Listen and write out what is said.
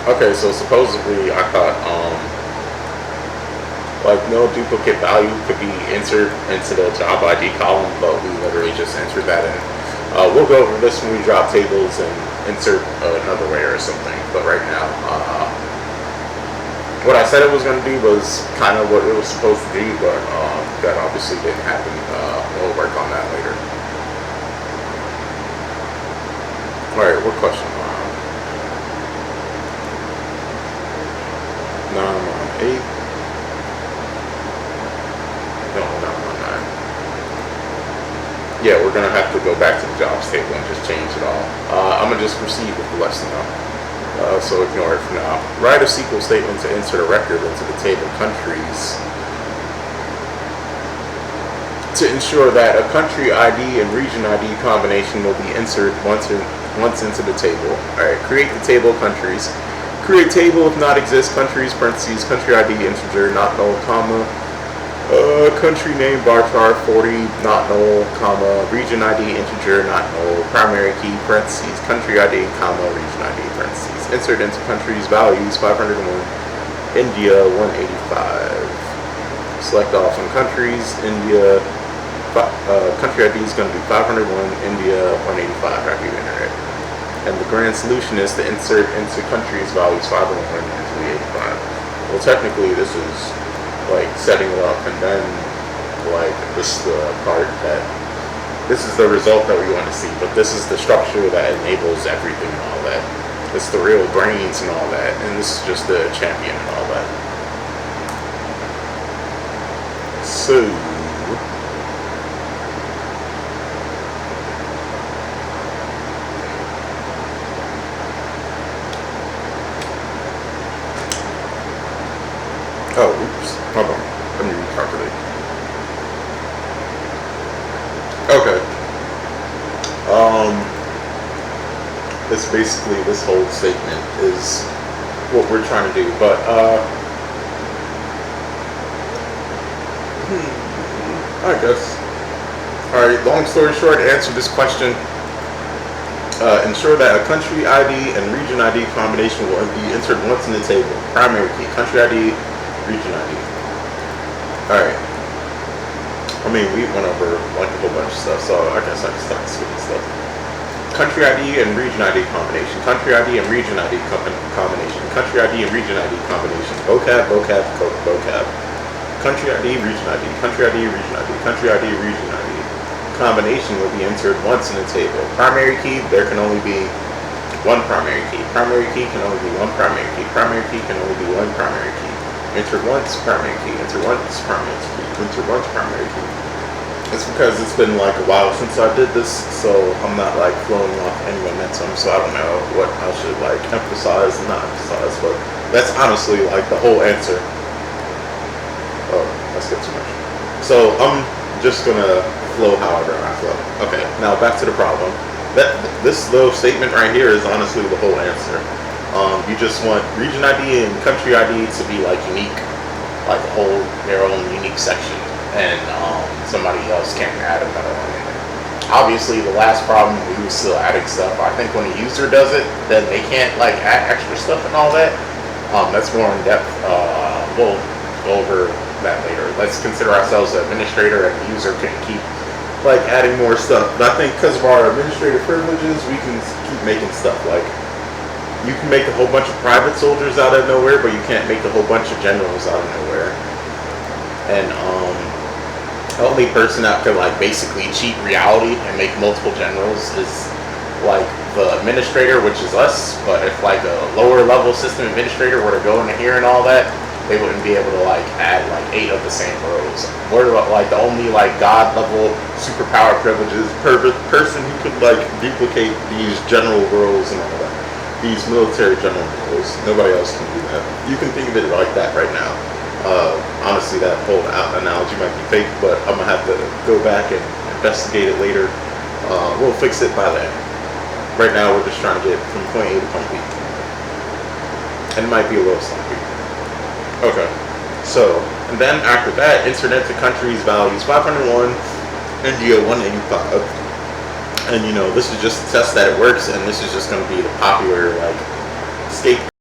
Okay, so supposedly I thought like no duplicate value could be entered into the job ID column, but we literally just entered that in. We'll go over this when we drop tables and insert another way or something. But right now, what I said it was going to do was kind of what it was supposed to do, but that obviously didn't happen. We'll work on that later. Alright, what question? 918. No, not 19. Yeah, we're going to have to go back to the jobs table and just change it all. I'm going to just proceed with the lesson now. So ignore it for now. Write a SQL statement to insert a record into the table countries to ensure that a country ID and region ID combination will be inserted once into the table. Alright, create the table countries. Create table if not exist countries, parentheses, country ID, integer, not null, comma, country name, bar chart, 40, not null, comma, region ID, integer, not null, primary key, parentheses, country ID, comma, region ID, parentheses. Insert into countries values 501, India 185. Select all from countries, India, country ID is going to be 501, India 185, after you enter it. And the grand solution is to insert into countries values 501 and 385. Well, technically this is like setting it up, and then like this is the part that this is the result that we want to see, but this is the structure that enables everything and all that. It's the real brains and all that, and this is just the champion and all that. So oh, oops. Hold on. Let me recalculate. Okay. It's basically this whole statement is what we're trying to do, but I guess. Alright, long story short, to answer this question, ensure that a country ID and region ID combination will be entered once in the table. Primary key, country ID, region ID. Alright. I mean, we went over like a whole bunch of stuff, so I guess I can start skipping stuff. Country ID and region ID combination. Country ID and region ID combination. Country ID and region ID combination. Vocab, vocab, vocab. Country ID, region ID. Country ID, region ID. Country ID, region ID. Combination will be entered once in the table. Primary key, there can only be one primary key. Primary key can only be one primary key. Primary key can only be one primary key. Enter once, primary key. Enter once, primary key. Enter once, primary key. It's because it's been like a while since I did this, so I'm not like flowing off any momentum, so I don't know what I should like emphasize and not emphasize, but that's honestly like the whole answer. Oh, that's good too much. So I'm just gonna flow however I flow. Okay, now back to the problem. This little statement right here is honestly the whole answer. You just want region ID and country ID to be like unique, like their own unique section, and somebody else can't add another one in there. Obviously, the last problem we were still adding stuff. I think when a user does it, then they can't like add extra stuff and all that. That's more in depth. We'll go over that later. Let's consider ourselves an administrator, and the user can keep like adding more stuff. But I think because of our administrative privileges, we can keep making stuff. Like you can make a whole bunch of private soldiers out of nowhere, but you can't make a whole bunch of generals out of nowhere. And the only person that could like basically cheat reality and make multiple generals is like the administrator, which is us. But if like a lower level system administrator were to go into here and all that, they wouldn't be able to like add like 8 of the same rows. We're like the only like god level superpower privileges person who could like duplicate these general roles and all that. These military general roles. Nobody else can do that. You can think of it like that right now. Honestly, that whole analogy might be fake, but I'm gonna have to go back and investigate it later. We'll fix it by then. Right now, we're just trying to get from point A to point B, and it might be a little sloppy. Okay, so and then after that, insert into countries values 501, India 185, and you know this is just to test that it works, and this is just gonna be the popular like scapegoat